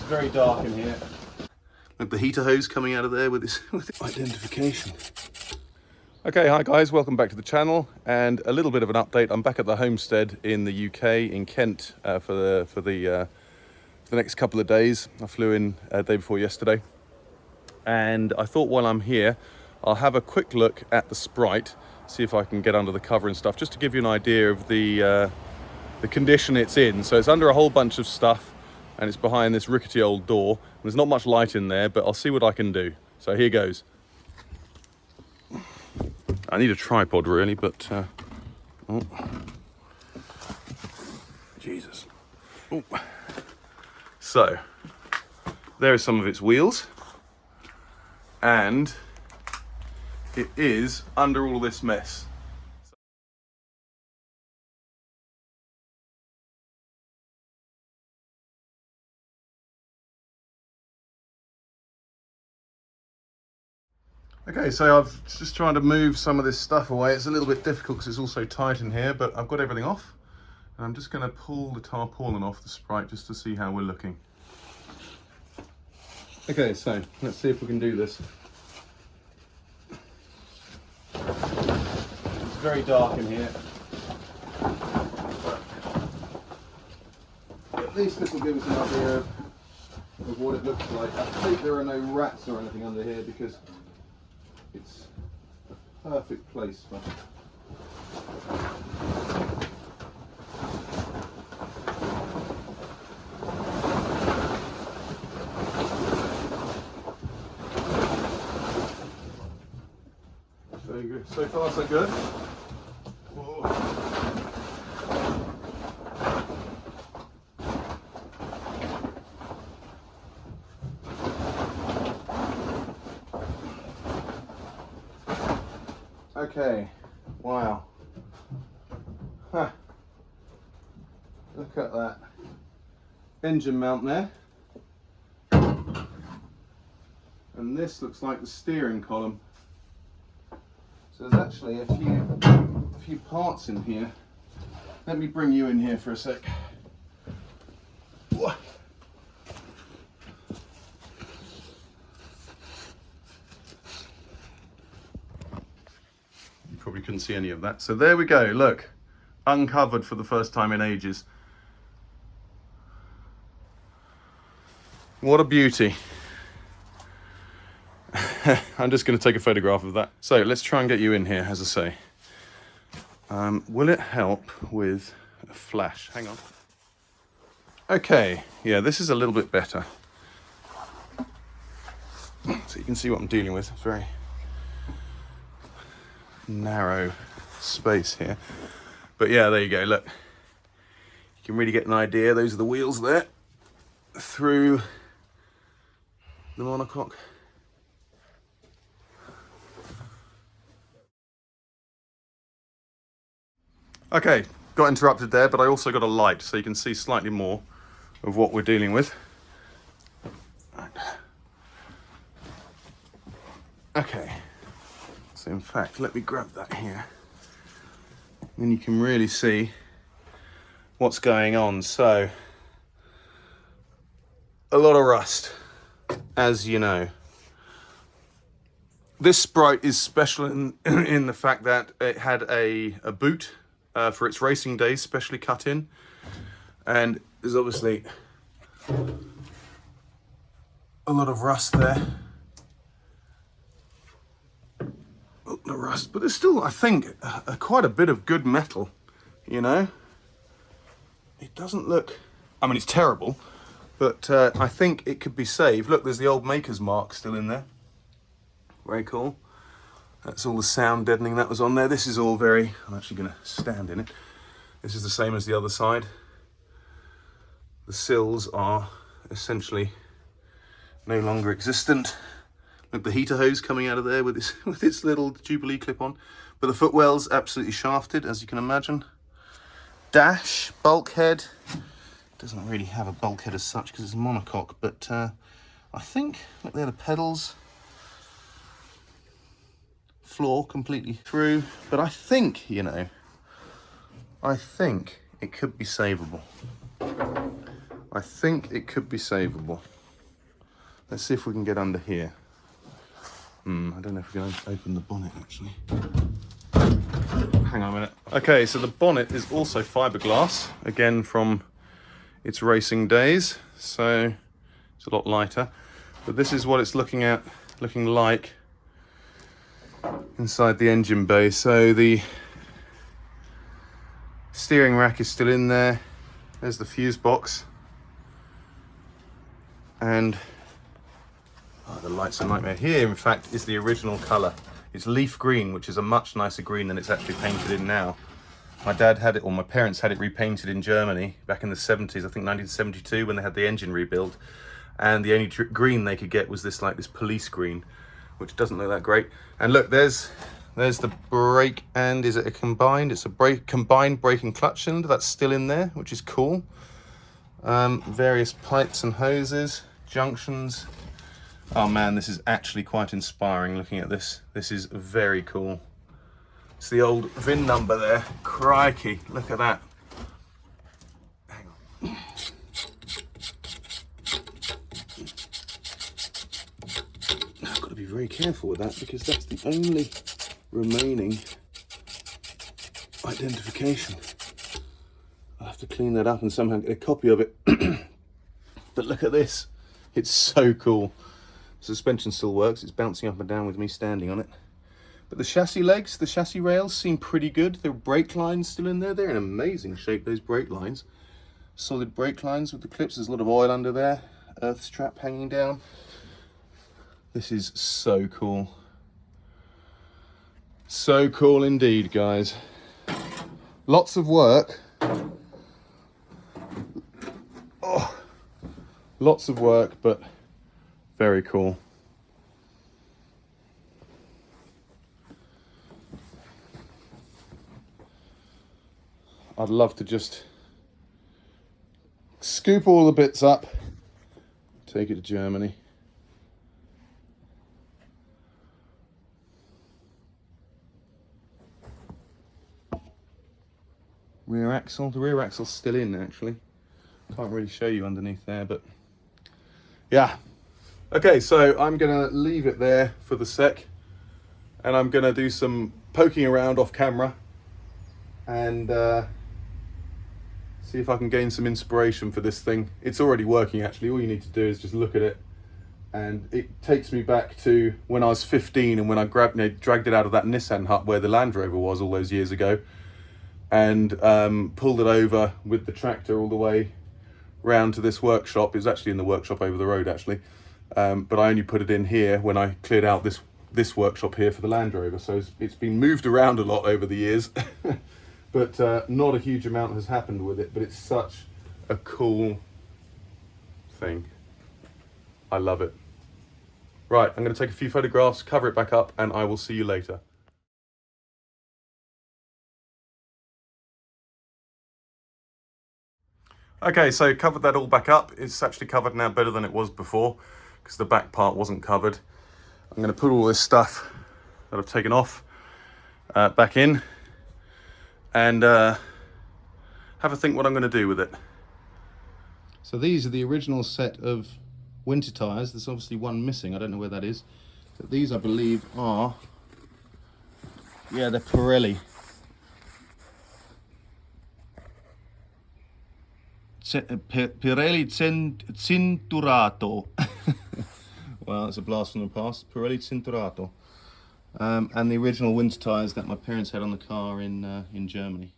very dark in here. Look, the heater hose coming out of there with its identification. Okay, hi guys, welcome back to the channel, and a little bit of an update. I'm back at the homestead in the UK, in Kent, for the next couple of days. I flew in day before yesterday, and I thought while I'm here, I'll have a quick look at the Sprite, see if I can get under the cover and stuff, just to give you an idea of the condition it's in. So it's under a whole bunch of stuff, and it's behind this rickety old door. There's not much light in there, but I'll see what I can do. So here goes. I need a tripod really, but oh. Jesus. Oh. So there are some of its wheels, and it is under all this mess. Okay, so I've just trying to move some of this stuff away. It's a little bit difficult because it's also tight in here, but I've got everything off. And I'm just going to pull the tarpaulin off the Sprite just to see how we're looking. Okay, so let's see if we can do this. It's very dark in here. At least this will give us an idea of what it looks like. I think there are no rats or anything under here because it's a perfect place for very good. So far so good. Whoa. Okay, wow. Huh. Look at that engine mount there. And this looks like the steering column. So there's actually a few parts in here. Let me bring you in here for a sec. Whoa. Probably couldn't see any of that. So there we go, look, uncovered for the first time in ages. What a beauty. I'm just going to take a photograph of that. So let's try and get you in here, as I say. Will it help with a flash? Hang on. Okay, yeah, this is a little bit better. So you can see what I'm dealing with. It's very narrow space here, but yeah, there you go, look, you can really get an idea. Those are the wheels there through the monocoque. Okay, got interrupted there, but I also got a light so you can see slightly more of what we're dealing with. Okay, so in fact, let me grab that here. Then you can really see what's going on. So, a lot of rust, as you know. This Sprite is special in the fact that it had a boot for its racing days, specially cut in. And there's obviously a lot of rust there. The rust, but there's still, I think, quite a bit of good metal, you know. It doesn't look, I mean, it's terrible, but I think it could be saved. Look, there's the old maker's mark still in there. Very cool. That's all the sound deadening that was on there. This is all very, I'm actually going to stand in it. This is the same as the other side. The sills are essentially no longer existent. Look, the heater hose coming out of there with its little Jubilee clip on. But the footwell's absolutely shafted, as you can imagine. Dash, bulkhead. Doesn't really have a bulkhead as such because it's a monocoque, but I think, look, there are the pedals. Floor completely through. But I think, you know, I think it could be savable. I think it could be savable. Let's see if we can get under here. I don't know if we're going to open the bonnet, actually. Hang on a minute. Okay, so the bonnet is also fiberglass, again from its racing days, so it's a lot lighter. But this is what it's looking like inside the engine bay. So the steering rack is still in there. There's the fuse box. And the light's a nightmare. Here, in fact, is the original colour. It's leaf green, which is a much nicer green than it's actually painted in now. My dad had it, or my parents had it repainted in Germany back in the 70s, I think 1972, when they had the engine rebuild. And the only green they could get was this police green, which doesn't look that great. And look, there's the brake, and is it a combined? It's a combined brake and clutch cylinder. That's still in there, which is cool. Various pipes and hoses, junctions. Oh man, this is actually quite inspiring looking at this. This is very cool. It's the old VIN number there. Crikey, look at that. Hang on. I've got to be very careful with that because that's the only remaining identification. I'll have to clean that up and somehow get a copy of it. But look at this. It's so cool. Suspension still works. It's bouncing up and down with me standing on it. But the chassis legs, the chassis rails seem pretty good. The brake lines still in there. They're in amazing shape, those brake lines. Solid brake lines with the clips. There's a lot of oil under there. Earth strap hanging down. This is so cool. So cool indeed, guys. Lots of work. Oh, lots of work, but very cool. I'd love to just scoop all the bits up, take it to Germany. Rear axle, the rear axle's still in actually. Can't really show you underneath there, but yeah. Okay, so I'm gonna leave it there for the sec, and I'm gonna do some poking around off camera and see if I can gain some inspiration for this thing. It's already working actually. All you need to do is just look at it, and it takes me back to when I was 15 and when I dragged it out of that Nissan hut where the Land Rover was all those years ago, and pulled it over with the tractor all the way round to this workshop. It was actually in the workshop over the road actually. But I only put it in here when I cleared out this workshop here for the Land Rover. So it's been moved around a lot over the years, but not a huge amount has happened with it. But it's such a cool thing. I love it. Right, I'm going to take a few photographs, cover it back up, and I will see you later. Okay, so covered that all back up. It's actually covered now better than it was before because the back part wasn't covered. I'm going to put all this stuff that I've taken off back in and have a think what I'm going to do with it. So these are the original set of winter tyres. There's obviously one missing. I don't know where that is. But these, I believe, are, yeah, they're Pirelli. Pirelli Cinturato. Well, it's a blast from the past. Pirelli Cinturato. And the original winter tyres that my parents had on the car in Germany.